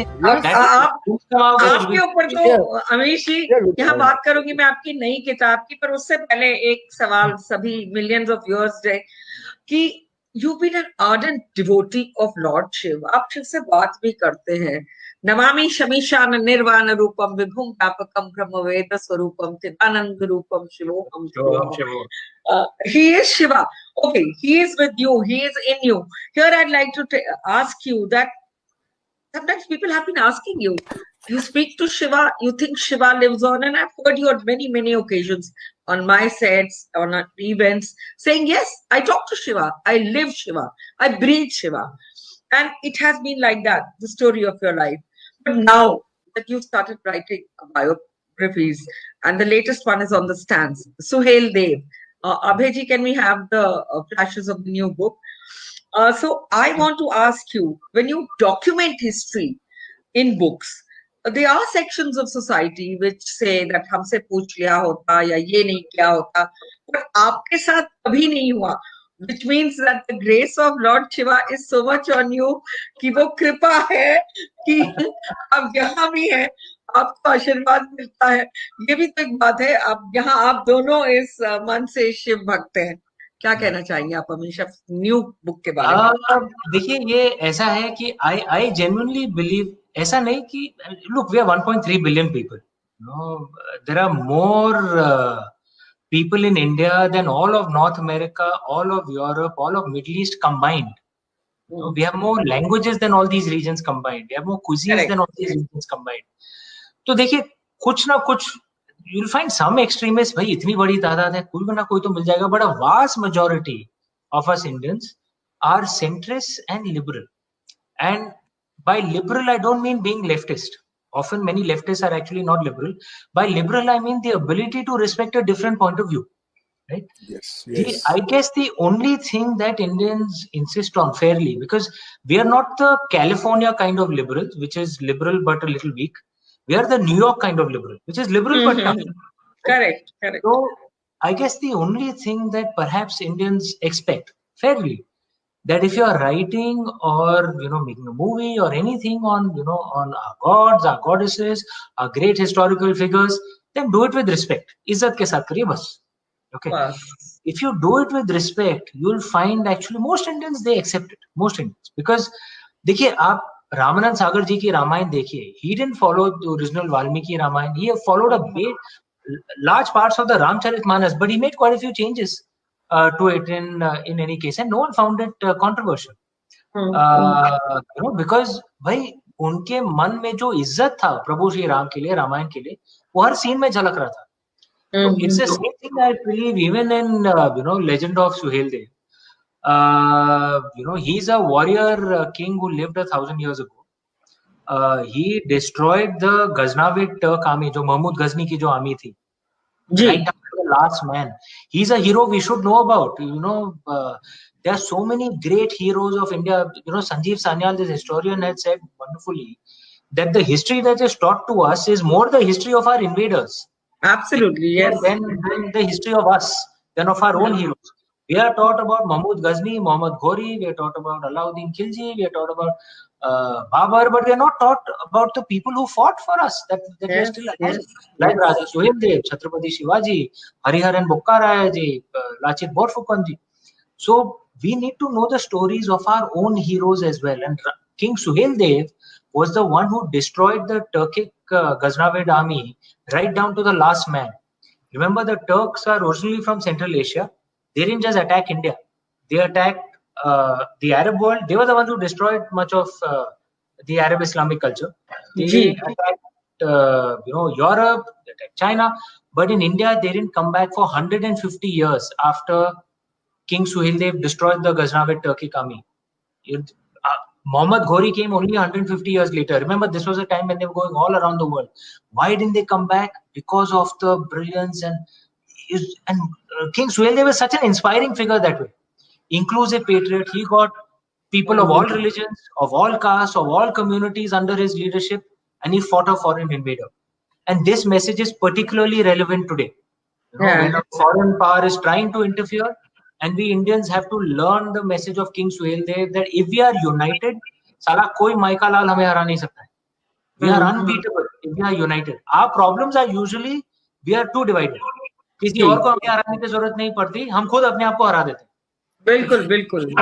लीजिए। आपके ऊपर तो अमीश जी यहाँ बात करूंगी मैं आपकी नई किताब की, पर उससे पहले एक सवाल सभी मिलियंस ऑफ व्यूअर्स है कि you been an ardent devotee of Lord Shiva, आप शिव से बात भी करते हैं। नमामि शमीशान निर्वाण रूपम विभुम व्यापकम ब्रह्म वेद स्वरूपम चिदानंद रूपम शिवोहम शिवोहम। He is Shiva. Okay, he is with you. He is in you. Here, I'd like to ask you that sometimes people have been asking you. You speak to Shiva. You think Shiva lives on, and I've heard you on many occasions on my sets, on events, saying, "Yes, I talk to Shiva. I live Shiva. I breathe Shiva." And it has been like that, the story of your life. But now that you've started writing biographies, and the latest one is on the stands, Suhail Dev. Abhiji, can we have the flashes of the new book? So I want to ask you, when you document history in books, there are sections of society which say that हमसे पूछ लिया होता या ये नहीं किया होता, but आपके साथ कभी नहीं हुआ, which means that the grace of Lord Shiva is so much on you कि वो कृपा है कि आप यहाँ भी हैं, आपको आशीर्वाद मिलता है। ये भी तो एक बात है, आप यहाँ आप दोनों इस मन से शिव भक्त हैं। क्या कहना चाहेंगे आप हमेशा न्यू बुक के बारे में? देखिए, ये ऐसा है कि आई जेन्युइनली बिलीव, ऐसा नहीं कि look we are 1.3 billion people, there are more people in India than all of North America, all of Europe, all of Middle East combined. We have more languages than all these regions combined. We have more cuisines than all these regions combined. तो देखिए, कुछ ना कुछ you'll find some extremists, भाई इतनी बड़ी तादाद है, कोई ना कोई तो मिल जाएगा, but a vast majority of us Indians are centrist and liberal. And by liberal, I don't mean being leftist. Often many leftists are actually not liberal. By liberal, I mean the ability to respect a different point of view. Right? Yes. I guess the only thing that Indians insist on fairly, because we are not the California kind of liberals, which is liberal but a little weak. We are the New York kind of liberal, which is liberal but tough. Correct. So I guess the only thing that perhaps Indians expect fairly, that if you are writing or making a movie or anything on on our gods, our goddesses, our great historical figures, then do it with respect. इज्जत के साथ करिए बस. Okay. Wow. If you do it with respect, you'll find actually most Indians, they accept it. Most Indians, because देखिए, आप रामानंद सागर जी की रामायण देखिए. He didn't follow the original Valmiki Ramayana. He followed a bit large parts of the Ramcharitmanas, but he made quite a few changes to it in any case, and no one found it controversial. Because भाई उनके मन में जो इज्जत था प्रभु श्री राम के लिए, रामायण के लिए, वो हर सीन में झलक रहा था. So it's the same thing I believe even in legend of Suhail Dev. He's a warrior king who lived 1,000 years ago. He destroyed the Ghaznavid Turk army, जो महमूद गजनी की जो आर्मी थी, right down to the last man. He's a hero we should know about. There are so many great heroes of India. Sanjeev Sanyal, this historian, had said wonderfully that the history that is taught to us is more the history of our invaders. Absolutely, yes. Than the history of us, than of our own heroes. We are taught about Mahmud Ghazni, Muhammad Ghori, we are taught about Alauddin Khilji, we are taught about Babar, but we are not taught about the people who fought for us, that we are still alive. Like Raja Suhail Dev, Chhatrapati Shivaji, Hariharan Bukkaraya ji, Lachit Borphukan ji. So we need to know the stories of our own heroes as well. And King Suhail Dev was the one who destroyed the Turkic Ghaznavid army right down to the last man. Remember, the Turks are originally from Central Asia. They didn't just attack India. They attacked the Arab world. They were the ones who destroyed much of the Arab Islamic culture. They attacked Europe, they attacked China. But in India, they didn't come back for 150 years after King Suhail Dev destroyed the Ghaznavid Turkic army. Muhammad Ghori came only 150 years later. Remember, this was a time when they were going all around the world. Why didn't they come back? Because of the brilliance and King Suhail Dev was such an inspiring figure that way. Inclusive patriot. He got people of all religions, of all castes, of all communities under his leadership, and he fought a foreign invader. And this message is particularly relevant today. When a foreign power is trying to interfere, and we Indians have to learn the message of King Suhail Dev that if we are united, साला कोई mica लाल हमें हरा नहीं सकता है. We are unbeatable if we are united. Our problems are usually we are too divided. किसी और को हमें हराने की जरूरत नहीं पड़ती, हम खुद अपने आप को हरा देते हैं. बिल्कुल बिल्कुल.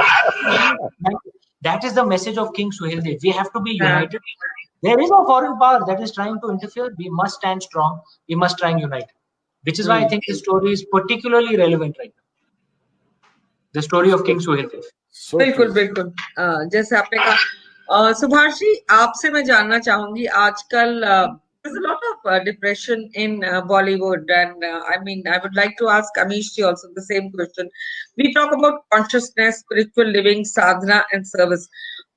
That is the message of King Suhaildev. We have to be united. There is a foreign power that is trying to interfere. We must stand strong. We must try and unite. Which is why I think this story is particularly relevant right now. The story of King Suhaildev. बिल्कुल बिल्कुल. जैसे आपने कहा, सुभाष जी, आपसे मैं जानना चाहूंगी, आजकल there's a lot of depression in Bollywood, and I mean, I would like to ask Amish ji also the same question. We talk about consciousness, spiritual living, sadhana, and service.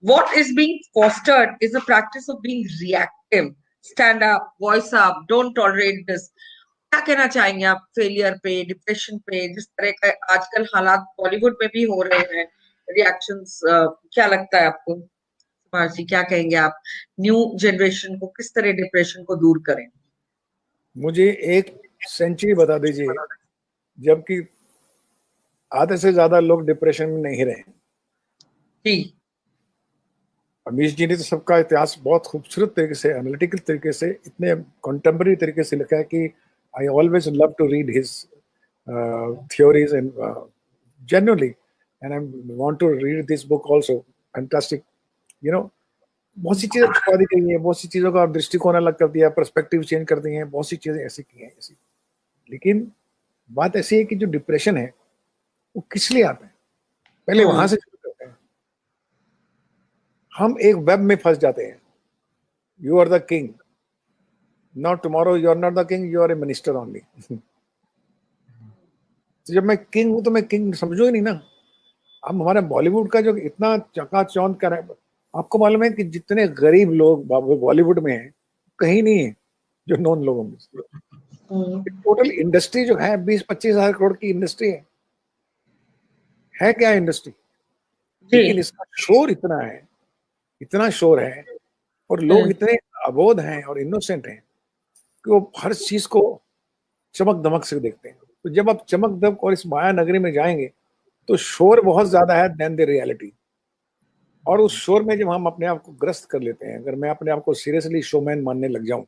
What is being fostered is the practice of being reactive. Stand up, voice up, don't tolerate this. क्या कहना चाहेंगे आप failure पे, depression पे, जिस तरह का आजकल हालात बॉलीवुड में भी हो रहे हैं, रिएक्शंस, क्या लगता है आपको सुभाष जी? क्या कहेंगे आप, न्यू जनरेशन को किस तरह डिप्रेशन को दूर करें? मुझे एक सेंचुरी बता दीजिए जबकि आधे से ज्यादा लोग डिप्रेशन में नहीं रहे. जी. अमीश जी ने तो सबका इतिहास बहुत खूबसूरत तरीके से, एनालिटिकल तरीके से, इतने कंटेम्पररी तरीके से लिखा है कि I always love to read his theories and genuinely, and I want to read this book also. Fantastic, you know. बहुत सी चीजें छुपा दी गई हैं, बहुत सी चीजों का दृष्टिकोण अलग कर दिया, पर्सपेक्टिव चेंज कर दिए हैं, बहुत सी चीजें ऐसी की हैं ऐसी. लेकिन बात ऐसी है कि जो डिप्रेशन है वो किस लिए आता है, पहले वहां से शुरू करते हैं. हम एक वेब में फंस जाते हैं. You are the king. Now tomorrow you are not the king, you are a minister only. तो जब मैं किंग हूं तो मैं किंग समझो ही नहीं ना. अब हमारे बॉलीवुड का जो इतना चकाचौंध कर है, आपको मालूम है कि जितने गरीब लोग बॉलीवुड में हैं कहीं नहीं है जो नॉन लोगों में. टोटल इंडस्ट्री जो है 20-25 हजार करोड़ की इंडस्ट्री है क्या इंडस्ट्री? लेकिन इसका शोर इतना शोर है और लोग इतने अबोध हैं और इनोसेंट हैं कि वो हर चीज को चमक दमक से देखते हैं. तो जब आप चमक दमक और इस माया नगरी में जाएंगे तो शोर बहुत ज्यादा है देन द रियलिटी. और उस शोर में जब हम अपने आप को ग्रस्त कर लेते हैं, अगर मैं अपने आप को सीरियसली शोमैन मानने लग जाऊं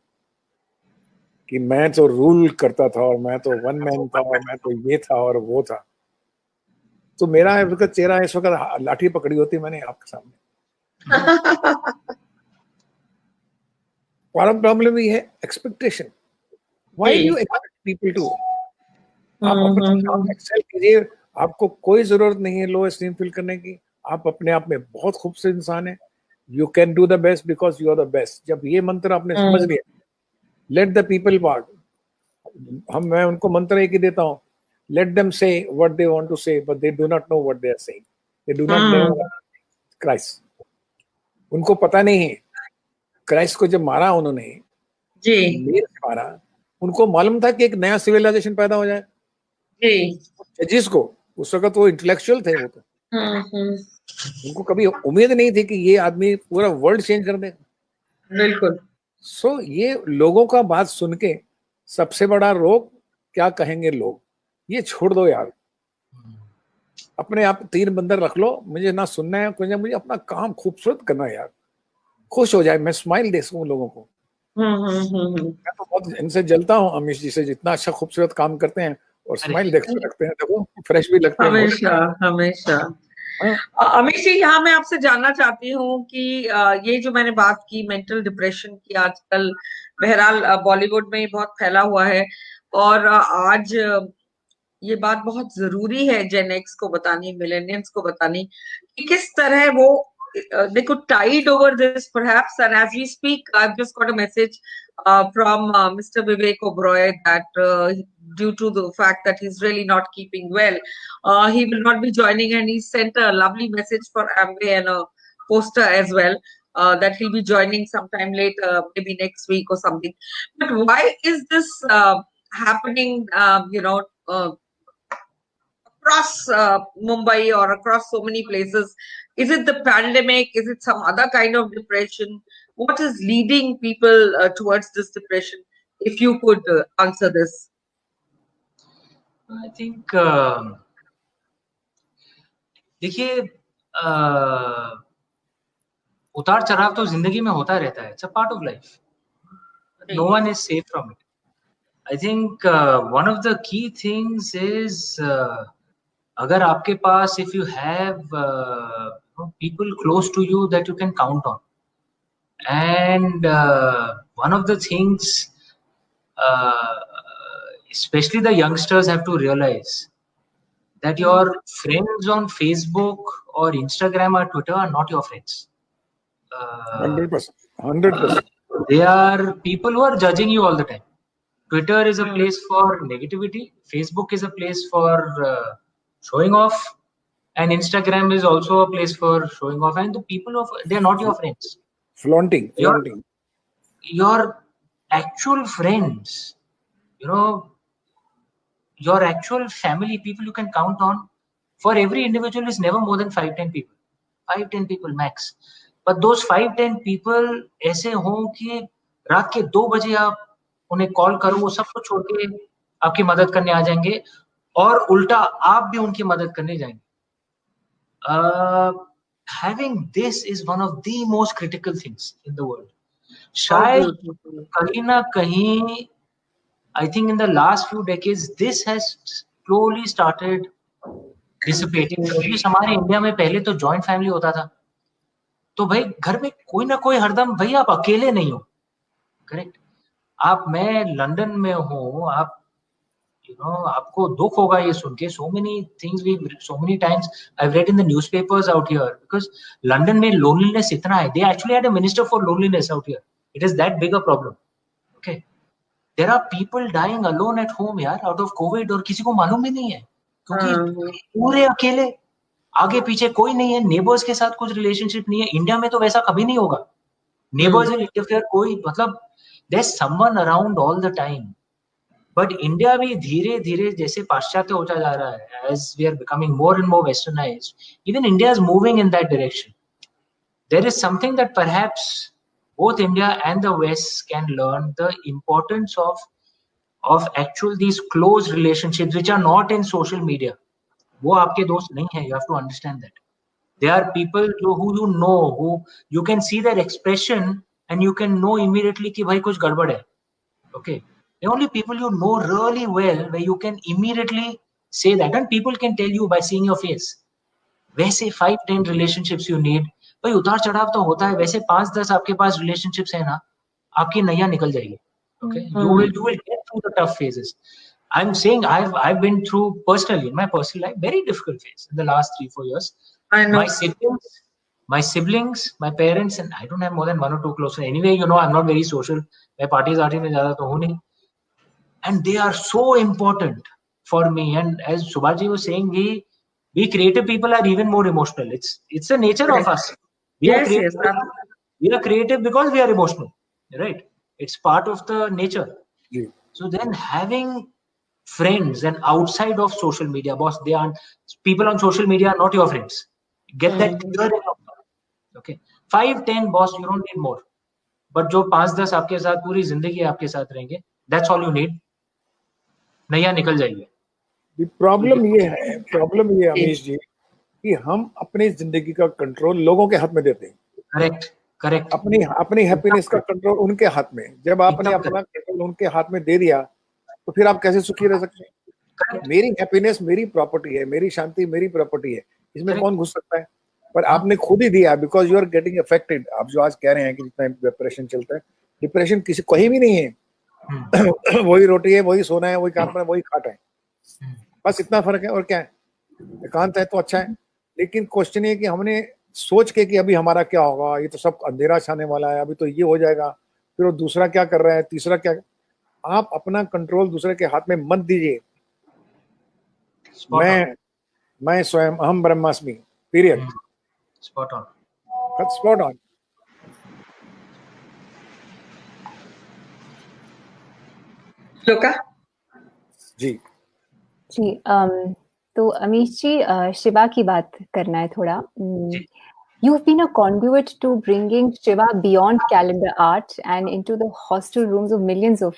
कि मैं तो रूल करता था और मैं तो वन मैन था और मैं तो ये था और वो था, तो मेरा इस वक्त चेहरा, इस वक्त लाठी पकड़ी होती मैंने आपके सामने. प्रॉब्लम ही है expectation. Why do you expect people to? आप अपने काम एक्सेल कीजिए, आपको कोई जरूरत नहीं है लो एस्टीम फील करने की. आप अपने आप में बहुत खूबसूरत इंसान है. You can do the best because you are the best. जब ये मंत्र आपने समझ लिया, लेट द पीपल पार्ट. मैं उनको मंत्र एक ही देता हूँ, let them say what they want to say but they do not know what they are saying. They do not know Christ. उनको पता नहीं है क्राइस्ट को जब मारा उन्होंने जी मारा, उनको मालूम था कि एक नया सिविलाइजेशन पैदा हो जाए जी. जिसको उस वक्त वो इंटेलेक्चुअल थे, वो तो उनको कभी उम्मीद नहीं थी कि ये आदमी पूरा वर्ल्ड चेंज कर देगा. बिल्कुल. सो ये लोगों का बात सुन के सबसे बड़ा रोग क्या कहेंगे लोग, ये छोड़ दो यार. अपने आप 3 बंदर रख लो, मुझे ना सुनना है कुछ, मुझे अपना काम खूबसूरत करना है यार, खुश हो जाए, मैं स्माइल दे सकूं लोगों को. मैं तो बहुत इनसे जलता हूँ अमीश जी से, जितना अच्छा खूबसूरत काम करते हैं और स्माइल देखते रखते हैं, देखो फ्रेश भी लगते हैं हमेशा हमेशा. अमीश जी, यहाँ मैं आपसे जानना चाहती हूँ कि ये जो मैंने बात की मेंटल डिप्रेशन की, आजकल बहरहाल बॉलीवुड में बहुत फैला हुआ है, और आज ये बात बहुत जरूरी है जेन एक्स को बतानी, मिलेनियंस को बतानी कि किस तरह वो they could tide over this perhaps. And as we speak, I've just got a message from Mr. Vivek Oberoi that due to the fact that he's really not keeping well, he will not be joining, and he sent a lovely message for Amway and a poster as well, that he'll be joining sometime later, maybe next week or something. But why is this happening, across Mumbai or across so many places? Is it the pandemic? Is it some other kind of depression? What is leading people towards this depression? If you could answer this. I think देखिए, उतार चढ़ाव तो जिंदगी में होता रहता है. It's a part of life. no one is safe from it. I think one of the key things is agar aapke paas, if you have people close to you that you can count on, and one of the things especially the youngsters have to realize that your friends on Facebook or Instagram or Twitter are not your friends. 100%. 100%. They are people who are judging you all the time. Twitter is a place for negativity. Facebook is a place for showing off, and Instagram is also a place for showing off. And the people they are not your friends. Flaunting. Your actual friends, your actual family, people you can count on. For every individual is never more than 5-10 people. 5-10 people max. But those 5-10 people ऐसे हों कि रात के 2 बजे आप उन्हें call करो, वो सब कुछ छोड़ के आपकी मदद करने आ जाएंगे, और उल्टा आप भी उनकी मदद करने जाएंगे. Having this is one of the most critical things in the world. शायद कहीं ना कहीं, I think in the last few decades, this has slowly started dissipating. क्योंकि हमारे इंडिया में पहले तो जॉइंट फैमिली होता था, तो भाई घर में कोई ना कोई हरदम, भाई आप अकेले नहीं हो. करेक्ट. मैं लंदन में हूँ, आप आपको दुख होगा ये सुन के. So many times I've read in the newspapers out here, because London में loneliness इतना है. They actually had a minister for loneliness out here. It is that big a problem. Okay. There are people dying alone at home यार, out of COVID, और किसी को मालूम भी नहीं है, क्योंकि पूरे अकेले, आगे पीछे कोई नहीं है, नेबर्स के साथ कुछ रिलेशनशिप नहीं है. इंडिया में तो वैसा कभी नहीं होगा. नेबर्स विल इंटरफेयर, कोई मतलब there's someone around all the time. But India भी धीरे धीरे जैसे पाश्चात्य होता जा रहा है, as we are becoming more and more westernized, even India is moving in that direction. There is something that perhaps both India and the West can learn, the importance of actual these close relationships which are not in social media. वो आपके दोस्त नहीं है. You have to understand that. They are people who you know, who you can see their expression and you can know immediately कि भाई कुछ गड़बड़ है. Okay. The only people you know really well, where you can immediately say that, and people can tell you by seeing your face. वैसे 5-10 relationships you need. भाई उतार चढ़ाव तो होता है, वैसे 5-10 आपके पास relationships है ना, आपकी नैया निकल जाएगी. Okay. You will get through the tough phases. I'm saying I've been through personally in my personal life very difficult phase in the last 3-4 years. I know. My siblings, my parents, and I don't have more than 1 or 2 close friends. Anyway, I'm not very social. मैं parties में ज़्यादा तो हूँ नहीं. And they are so important for me. And as Subhash was saying, we creative people are even more emotional. It's the nature of us. We are creative because we are emotional, right? It's part of the nature. Yeah. So then having friends and outside of social media, boss, they aren't, people on social media are not your friends. Get that clear in your mind. Okay. 5-10 boss, you don't need more. But जो 5-10 आपके साथ पूरी जिंदगी आपके साथ रहेंगे, that's all you need. नैया निकल जाएगी. प्रॉब्लम ये है अमीश जी, कि हम अपनी जिंदगी का कंट्रोल लोगों के हाथ में देते हैं. करेक्ट. अपनी हैप्पीनेस का कंट्रोल उनके हाथ में. जब आपने अपना कंट्रोल उनके हाथ में दे दिया, तो फिर आप कैसे सुखी रह सकते हैं? मेरी हैप्पीनेस मेरी प्रॉपर्टी है, मेरी शांति मेरी प्रॉपर्टी है, इसमें कौन घुस सकता है? पर आपने खुद ही दिया, because you are getting affected. आप जो आज कह रहे हैं कि जितना डिप्रेशन चलता है, डिप्रेशन किसी कहीं भी नहीं है. वही रोटी है, वही सोना है, वही काम करना है, वही खाटा है, बस इतना फर्क है. और क्या है? एकांत है तो अच्छा है. लेकिन क्वेश्चन ये कि हमने सोच के कि अभी हमारा क्या होगा, ये तो सब अंधेरा छाने वाला है, अभी तो ये हो जाएगा, फिर वो दूसरा क्या कर रहा है, तीसरा क्या. आप अपना कंट्रोल दूसरे के हाथ में मत दीजिए. मैं स्वयं अहम ब्रह्मास्मि. पीरियड. Spot on. लोका जी. तो अमीश जी, शिवा की बात करना है थोड़ा. You've been a conduit to bringing Shiva beyond calendar art and into the hostel rooms of millions of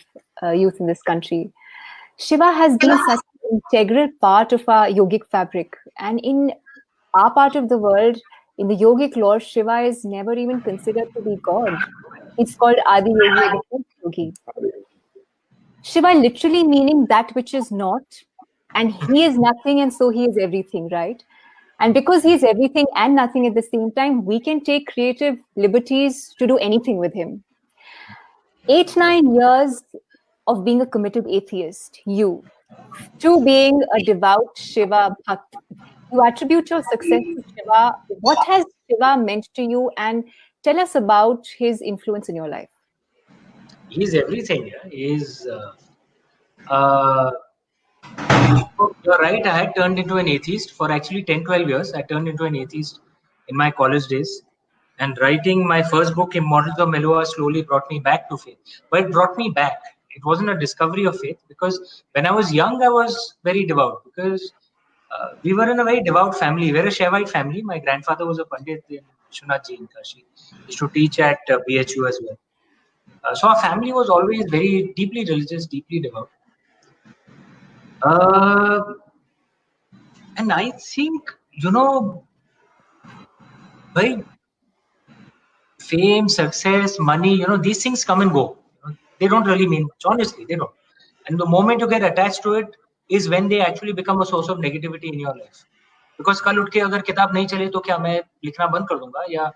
youth in this country. Shiva has been such an integral part of our yogic fabric, and in our part of the world, in the yogic lore, Shiva is never even considered to be God. It's called Adi Yogi, the first Yogi. Shiva literally meaning that which is not, and he is nothing and so he is everything, right? And because he is everything and nothing at the same time, we can take creative liberties to do anything with him. 8-9 years of being a committed atheist, to being a devout Shiva bhakt, you attribute your success to Shiva. What has Shiva meant to you, and tell us about his influence in your life? He's everything. Yeah? He's. You're right. I had turned into an atheist for actually 10-12 years. I turned into an atheist in my college days. And writing my first book, Immortals of Melua, slowly brought me back to faith. But it brought me back. It wasn't a discovery of faith, because when I was young, I was very devout, because we were in a very devout family. We're a Shaivite family. My grandfather was a Pandit in Vishwanath Ji in Kashi. He used to teach at BHU as well. So our family was always very deeply religious, deeply devout. And I think, by fame, success, money, these things come and go. They don't really mean much. Honestly, they don't. And the moment you get attached to it is when they actually become a source of negativity in your life. Because कल उठ के अगर किताब नहीं चले तो क्या मैं लिखना बंद कर दूंगा या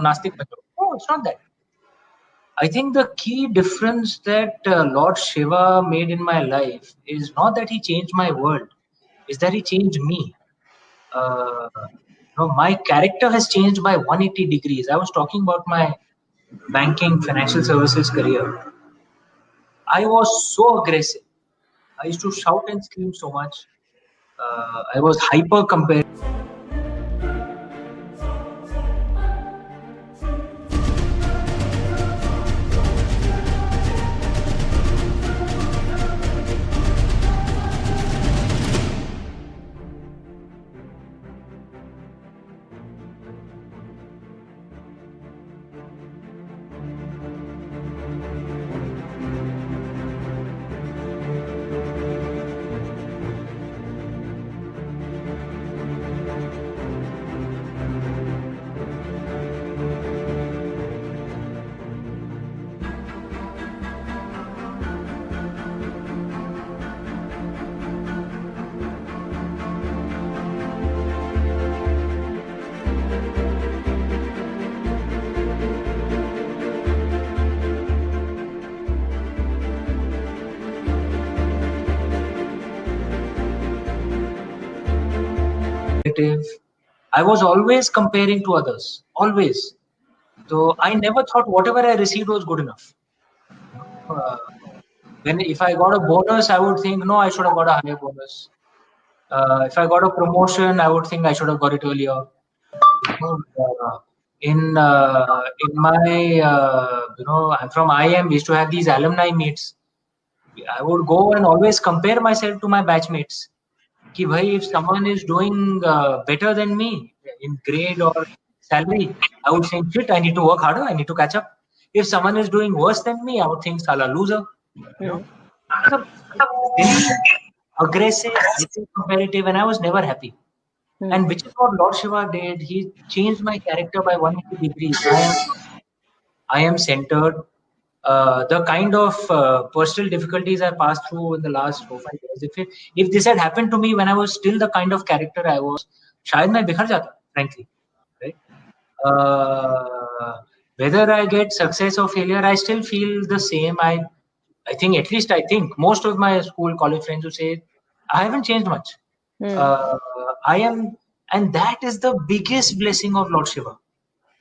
नास्तिक बन जाऊंगा? No, it's not that. I think the key difference that Lord Shiva made in my life is not that he changed my world, is that he changed me. My character has changed by 180 degrees. I was talking about my banking, financial services career. I was so aggressive. I used to shout and scream so much. I was hyper competitive. I was always comparing to others, always. So I never thought whatever I received was good enough. If I got a bonus, I would think, no, I should have got a higher bonus. If I got a promotion, I would think I should have got it earlier. In my, I'm from IM, we used to have these alumni meets. I would go and always compare myself to my batchmates. Ki bhai, if someone is doing better than me in grade or salary, I would think, shit, I need to work harder, I need to catch up. If someone is doing worse than me, I would think, sala, loser. Aggressive, competitive, and I was never happy. And which is what Lord Shiva did. He changed my character by 180 degrees. I am centered. The kind of personal difficulties I passed through in the last 4-5 years, if this had happened to me when I was still the kind of character I was, शायद मैं बिखर जाता, frankly, right? Whether I get success or failure, I still feel the same. I think most of my school, college friends who say I haven't changed much. I am, and that is the biggest blessing of Lord Shiva.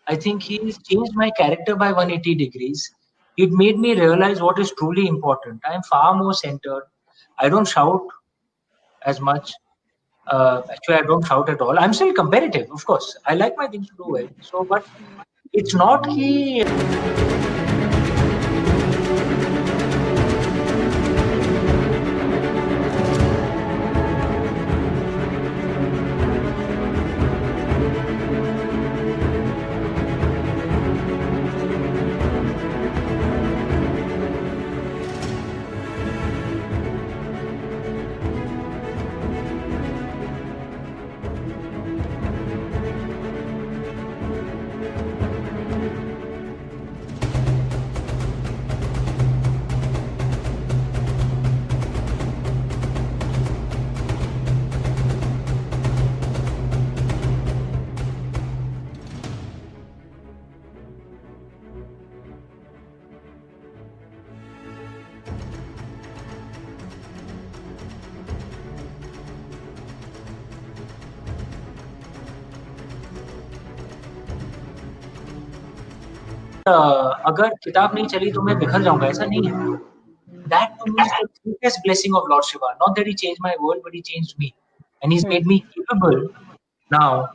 I think he's changed my character by 180 degrees. It made me realize what is truly important. I am far more centered. I don't shout as much. Actually, I don't shout at all. I'm still competitive, of course. I like my things to do well. So, but it's not key. अगर किताब नहीं चली तो मैं बिखर जाऊंगा, ऐसा नहीं है. That to me is the greatest blessing of Lord Shiva. Not that he changed my world, but he changed me, and he's made me capable now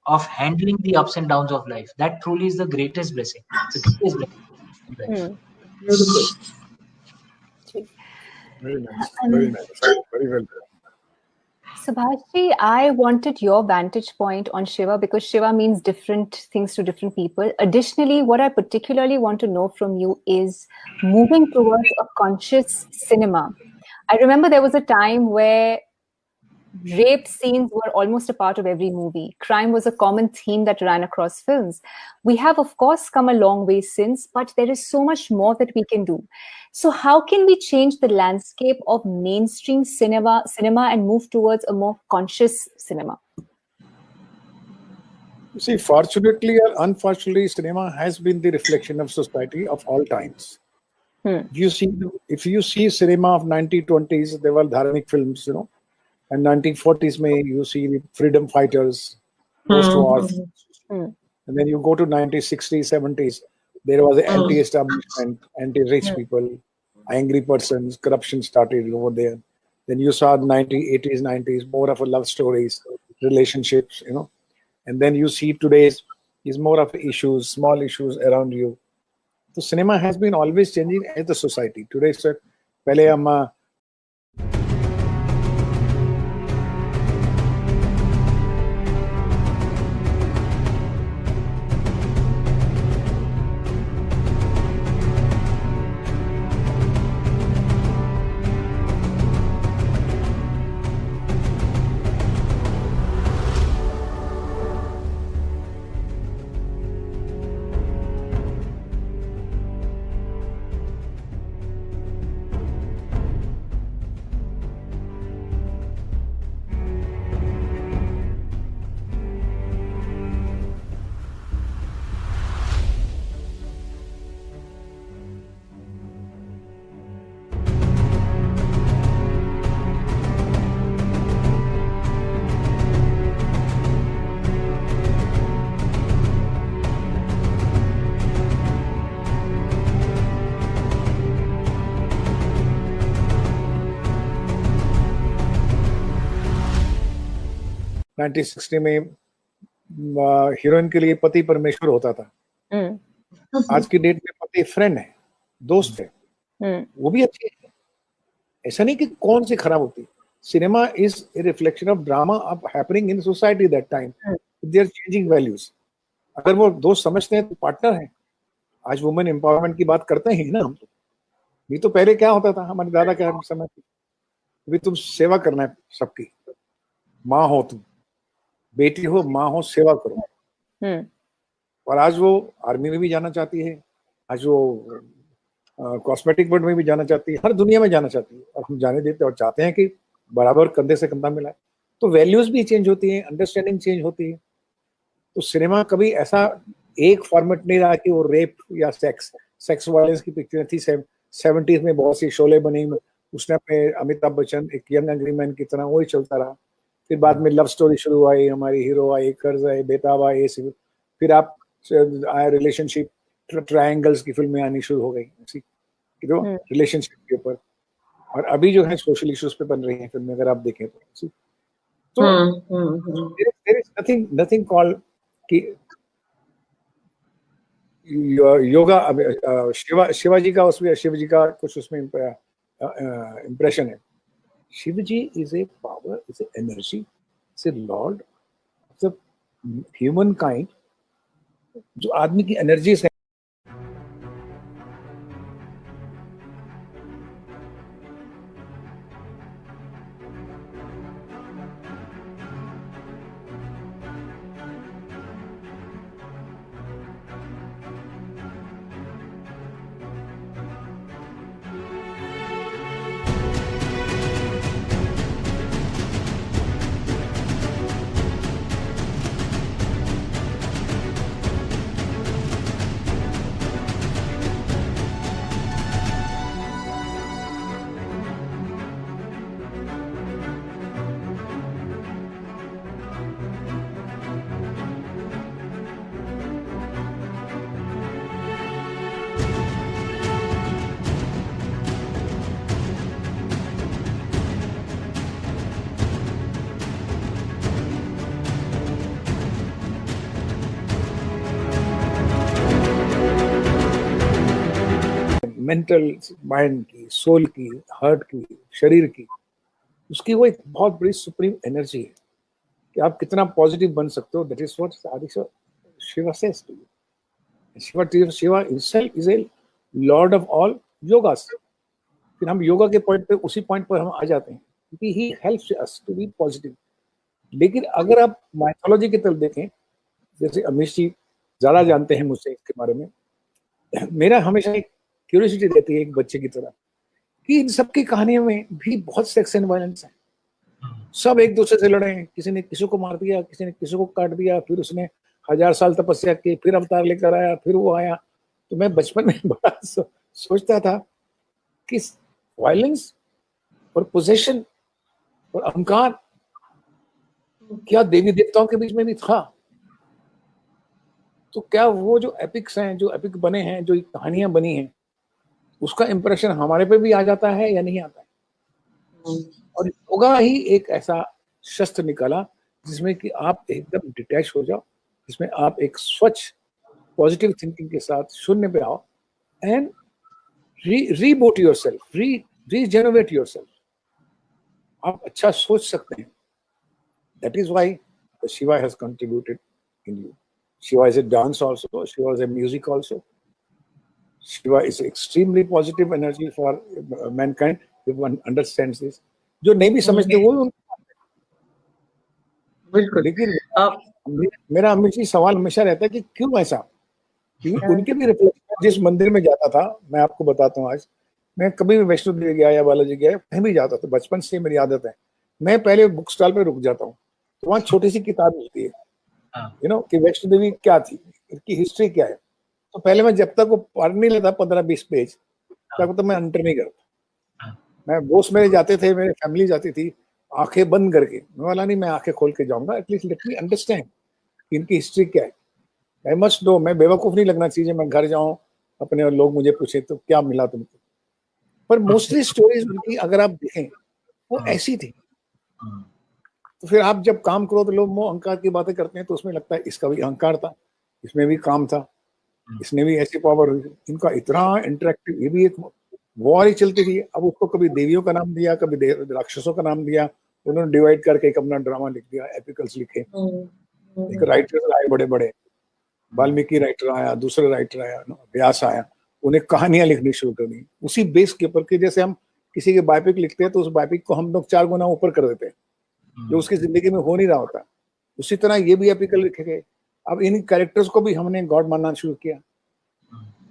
of handling the ups and downs of life. That truly is the greatest blessing. The greatest blessing in life. Beautiful. Very nice. Very nice. Very well done. Subhashji, I wanted your vantage point on Shiva because Shiva means different things to different people. Additionally, what I particularly want to know from you is moving towards a conscious cinema. I remember there was a time where rape scenes were almost a part of every movie. Crime was a common theme that ran across films. We have, of course, come a long way since, but there is so much more that we can do. So how can we change the landscape of mainstream cinema and move towards a more conscious cinema? You see, fortunately or unfortunately, cinema has been the reflection of society of all times. If you see cinema of 1920s, there were dharmic films, and 1940s you see the freedom fighters, post-war. And then you go to 1960s, 70s, there was anti-establishment, anti-rich people, angry persons, corruption started over there. Then you saw 1980s, 90s, more of a love stories, relationships, and then you see today's is more of issues, small issues around you. So cinema has been always changing as the society. Today, sir, pehle hum 1960 में heroine के लिए पति परमेश्वर होता था. आज की date में पति फ्रेंड है, दोस्त है, वो भी अच्छी है. ऐसा नहीं कि कौन सी खराब होती. Cinema is a reflection of drama of happening in society that time. They are changing values. अगर वो दोस्त समझते हैं तो पार्टनर है. आज वुमेन एम्पावरमेंट की बात करते हैं ना हम तो. नहीं तो पहले क्या होता था, हमारे दादा क्या समय अभी तुम सेवा करना है सबकी. माँ हो तुम, बेटी हो, माँ हो, सेवा करो. और आज वो आर्मी में भी जाना चाहती है, आज वो कॉस्मेटिक वर्ल्ड में भी जाना चाहती है, हर दुनिया में जाना चाहती है. और हम जाने देते और चाहते हैं कि बराबर कंधे से कंधा मिलाए. तो वैल्यूज भी चेंज होती हैं, अंडरस्टैंडिंग चेंज होती है. तो सिनेमा कभी ऐसा एक फॉर्मेट नहीं रहा कि वो रेप या सेक्स वायलेंस की पिक्चर थी. 70s में बहुत सी शोले बनी, उसने अपने अमिताभ बच्चन एक यंग एग्रीमैन की तरह वही चलता रहा. फिर बाद में लव स्टोरी शुरू हुई, हमारी हीरो आई, कर्ज आए, बेताब आए, फिर आप आए रिलेशनशिप ट्रायंगल्स की फिल्में आनी शुरू हो गई रिलेशनशिप के ऊपर. और अभी जो है सोशल इश्यूज पे बन रही हैं फिल्में, अगर आप देखें तो there is nothing called कि योगा. शिवाजी का उसमें शिव जी का कुछ उसमें इम्प्रेशन है. Shiva ji is a power, is a energy, is a lord of the human kind. जो आदमी की एनर्जी है, मेंटल माइंड की, सोल की, हार्ट की, शरीर की, उसकी वो एक बहुत बड़ी सुप्रीम एनर्जी है कि आप कितना पॉजिटिव बन सकते हो. That is what Shiva says to you. Shiva himself is a lord of all yogas. फिर हम योगा के पॉइंट पे, उसी पॉइंट पर हम आ जाते हैं क्योंकि he helps us to be positive. लेकिन अगर आप माइथोलॉजी की तरफ देखें, जैसे अमीश जी ज्यादा जानते हैं मुझसे इसके बारे में, मेरा हमेशा एक क्यूरियोसिटी रहती है एक बच्चे की तरह कि इन सबकी कहानियों में भी बहुत सेक्स एंड वायलेंस है. सब एक दूसरे से लड़े हैं, किसी ने किसी को मार दिया, किसी ने किसी को काट दिया, फिर उसने 1000 साल तपस्या की, फिर अवतार लेकर आया, फिर वो आया. तो मैं बचपन में बड़ा सोचता था कि वायलेंस और पोजेशन और अहंकार क्या देवी देवताओं के बीच में भी था? तो क्या वो जो एपिक्स हैं, जो एपिक बने हैं, जो कहानियां बनी हैं, उसका इंप्रेशन हमारे पे भी आ जाता है या नहीं आता है? और योगा ही एक ऐसा शस्त्र निकाला जिसमें कि आप एकदम डिटैच हो जाओ, जिसमें आप एक स्वच्छ पॉजिटिव थिंकिंग के साथ शून्य पे आओ and reboot yourself, regenerate yourself. आप अच्छा सोच सकते हैं. That is why Shiva has contributed in you. Shiva is a dance also. Shiva is a music also. Shiva is extremely positive energy for mankind if one understands this. जो नहीं भी समझते वो बिल्कुल. लेकिन मेरा हमेशा सवाल हमेशा रहता है कि क्यों ऐसा? क्योंकि उनके भी रिफ्लेक्शन, जिस मंदिर में जाता था, मैं आपको बताता हूँ, आज मैं कभी भी वैष्णो देवी गया या बालाजी गया, कहीं भी जाता था, बचपन से मेरी आदत है, मैं पहले बुक स्टॉल पे रुक जाता हूँ. तो वहाँ छोटी सी किताब मिलती है, यू नो, कि वैष्णो देवी क्या थी, इसकी हिस्ट्री क्या है. तो पहले मैं जब तक वो पढ़ नहीं लेता 15-20 पेज, तब तक मैं एंटर नहीं करता. मैं दोस्त मेरे जाते थे, मेरी फैमिली जाती थी, आंखें बंद करके. मैं वाला नहीं, मैं आंखें खोल के जाऊंगा, एटलीस्ट लेट मी अंडरस्टैंड इनकी हिस्ट्री क्या है. I must know. मैं बेवकूफ नहीं लगना चाहिए, मैं घर जाऊं अपने और लोग मुझे पूछे तो क्या मिला तुमको. पर मोस्टली स्टोरीज उनकी अगर आप देखें वो ऐसी थी. तो फिर आप जब काम करो तो लोग मोह अहंकार की बातें करते हैं, तो उसमें लगता है इसका भी अहंकार था, इसमें भी काम था, इसने भी ऐसी पावर हुई. इनका इतना इंटरेक्टिव, ये भी एक वॉर ही चलती थी. अब उसको कभी देवियों का नाम दिया, कभी राक्षसों का नाम दिया, उन्होंने डिवाइड करके एक अपना ड्रामा लिख दिया, एपिकल्स लिखे. एक राइटर आए बड़े बड़े, वाल्मीकि राइटर आया, दूसरे राइटर आया, व्यास आया, उन्हें कहानियां लिखनी शुरू कर दी उसी बेस के ऊपर कि जैसे हम किसी के बायोपिक लिखते हैं तो उस बायोपिक को हम लोग 4 गुना ऊपर कर देते हैं, जो उसकी जिंदगी में हो नहीं रहा होता. उसी तरह ये भी एपिकल लिखे गए. अब इन कैरेक्टर्स को भी हमने गॉड मानना शुरू किया.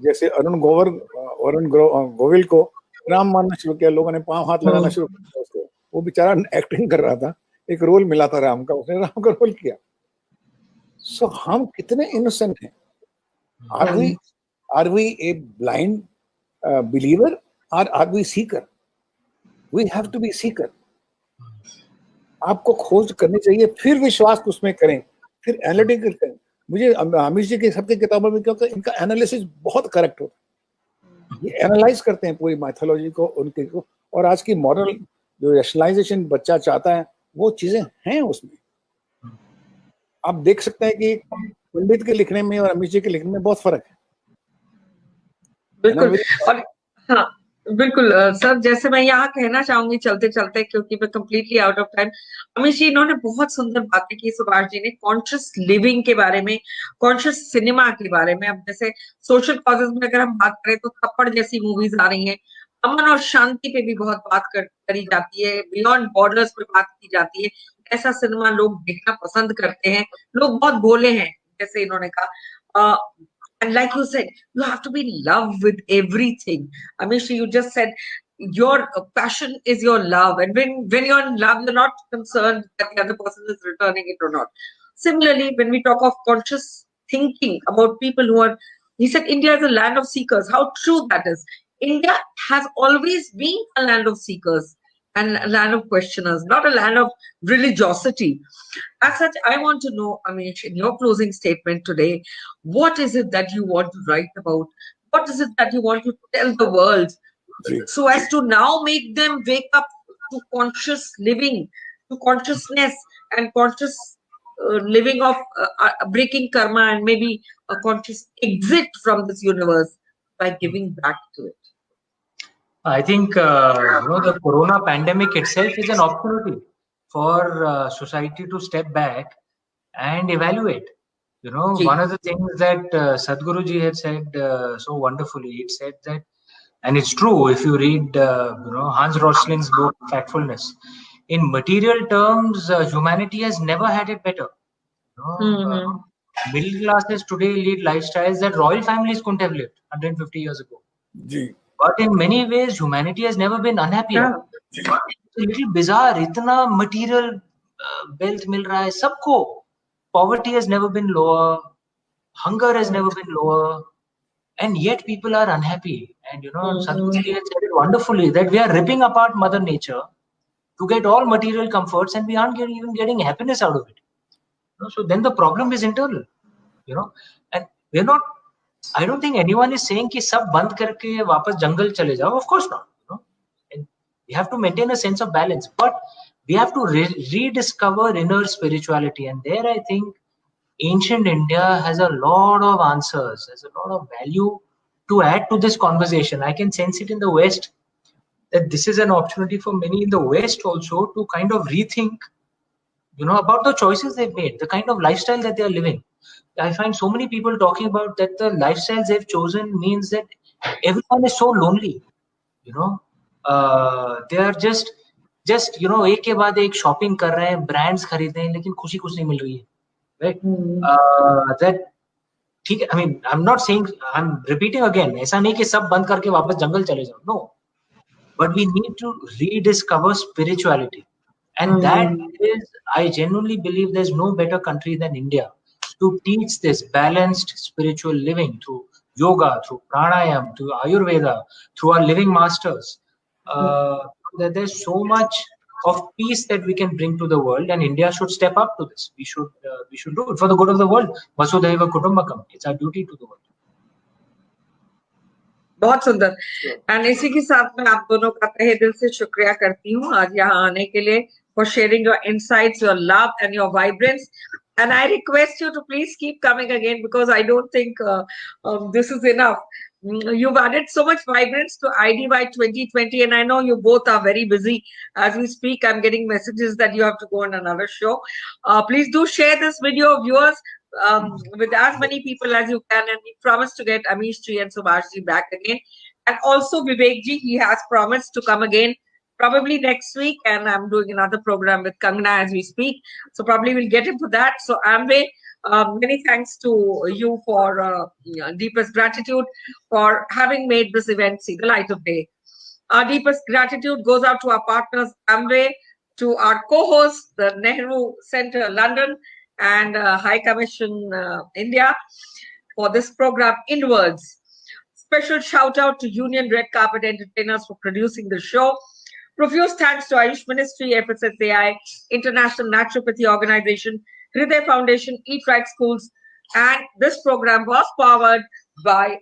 जैसे अरुण गोविल को राम मानना शुरू किया, लोगों ने पांव हाथ लगाना शुरू किया उसको. वो बेचारा एक्टिंग कर रहा था, एक रोल मिला था राम का, उसने राम का रोल किया. सो हम कितने इनोसेंट हैं. Are we a blind believer और are we seeker? We have to be seeker. आपको खोज करनी चाहिए, फिर विश्वास उसमें करें, फिर एनालिटिकल करें. मुझे अमीश जी की सबकी किताबों में क्योंकि इनका एनालिसिस बहुत करेक्ट होता है. ये एनालाइज करते हैं पूरी माइथोलॉजी को, उनके को. और आज की मॉरल जो रैशनलाइजेशन बच्चा चाहता है, वो चीजें हैं उसमें. आप देख सकते हैं कि पंडित के लिखने में और अमीश जी के लिखने में बहुत फर्क है. बिल्कुल. और हाँ बिल्कुल सर, जैसे मैं यहाँ कहना चाहूंगी चलते चलते, क्योंकि मैं completely out of time. Amish ji, इन्होंने बहुत सुंदर बातें की सुभाष जी ने, कॉन्शियस लिविंग के बारे में, कॉन्शियस सिनेमा के बारे में. अब जैसे सोशल कॉजेज में अगर हम बात करें तो थप्पड़ जैसी मूवीज आ रही हैं, अमन और शांति पे भी बहुत बात करी जाती है, बियॉन्ड बॉर्डर्स पे बात की जाती है. ऐसा सिनेमा लोग देखना पसंद करते हैं. लोग बहुत भोले हैं, जैसे इन्होंने कहा. And like you said, you have to be in love with everything. Amish, you just said your passion is your love. And when you're in love, you're not concerned that the other person is returning it or not. Similarly, when we talk of conscious thinking about people who are, he said, India is a land of seekers. How true that is. India has always been a land of seekers and a land of questioners, not a land of religiosity. As such, I want to know, Amish, in your closing statement today, what is it that you want to write about? What is it that you want to tell the world so as to now make them wake up to conscious living, to consciousness and conscious living of breaking karma and maybe a conscious exit from this universe by giving back to it? I think the corona pandemic itself is an opportunity for society to step back and evaluate. One of the things that Sadhguru ji had said so wonderfully, it said that, and it's true if you read Hans Rosling's book Factfulness, in material terms, humanity has never had it better. Middle classes today lead lifestyles that royal families couldn't have lived 150 years ago. But in many ways, humanity has never been unhappier. It's a little bizarre. Itna material wealth mil raha hai sabko. Poverty has never been lower. Hunger has never been lower. And yet people are unhappy. And Sadhguru ji had said it wonderfully that we are ripping apart Mother Nature to get all material comforts, and we aren't even getting happiness out of it. So then the problem is internal. And we're not. I don't think anyone is saying कि सब बंद करके वापस जंगल चले जाओ. Of course not. And we have to maintain a sense of balance, but we have to rediscover inner spirituality. And there, I think ancient India has a lot of answers, has a lot of value to add to this conversation. I can sense it in the West that this is an opportunity for many in the West also to kind of rethink, about the choices they've made, the kind of lifestyle that they are living. I find so many people talking about that the lifestyles they've chosen means that everyone is so lonely. They are just एक के बाद एक shopping कर रहे हैं, brands खरीद रहे हैं, लेकिन खुशी कुछ नहीं मिल रही है, right? That ठीक है. I mean, I'm not saying, I'm repeating again. ऐसा नहीं कि सब बंद करके वापस जंगल चले जाओ. No, but we need to rediscover spirituality, and that is, I genuinely believe, there's no better country than India to teach this balanced spiritual living through yoga, through pranayam, through Ayurveda, through our living masters. That there's so much of peace that we can bring to the world, and India should step up to this. We should do it for the good of the world. Vasudhaiva Kutumbakam. It's our duty to the world. बहुत सुंदर. And इसी के साथ मैं आप दोनों का तहे दिल से शुक्रिया करती हूँ आज यहाँ आने के लिए, for sharing your insights, your love and your vibrance. And I request you to please keep coming again, because I don't think this is enough. You've added so much vibrance to IDY 2020, and I know you both are very busy. As we speak, I'm getting messages that you have to go on another show. Please do share this video, viewers, with as many people as you can, and we promise to get Amish Ji and Subhash Ji back again. And also Vivek Ji, he has promised to come again probably next week, and I'm doing another program with Kangana as we speak, so probably we'll get him for that. So Amway, many thanks to you for deepest gratitude for having made this event see the light of day. Our deepest gratitude goes out to our partners Amway, to our co-hosts, the Nehru Center London and High Commission India, for this program Inwards. Special shout out to Union Red Carpet Entertainers for producing the show. Profuse thanks to Ayush Ministry, FSSAI, International Naturopathy Organization, Hriday Foundation, Eat Right Schools, and this program was powered by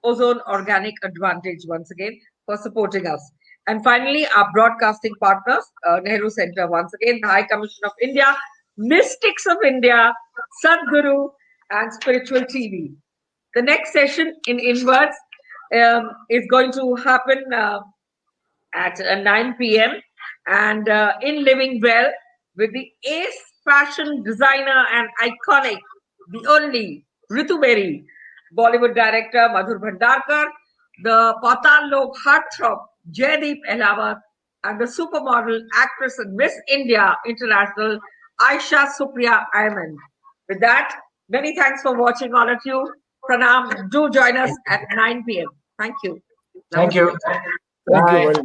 Ozone Organic Advantage once again for supporting us. And finally, our broadcasting partners, Nehru Center once again, the High Commission of India, Mystics of India, Sadhguru, and Spiritual TV. The next session in Inwards is going to happen at 9 p.m. and in Living Well with the ace fashion designer and iconic, the only Ritu Berry, Bollywood director Madhur Bhandarkar, the Patal Lok heartthrob Jaideep Elawat, and the supermodel, actress and Miss India International Aisha Supriya Ayman. With that, many thanks for watching, all of you. Pranam. Do join us at 9 p.m. Thank you. Thank you. Thank you very much.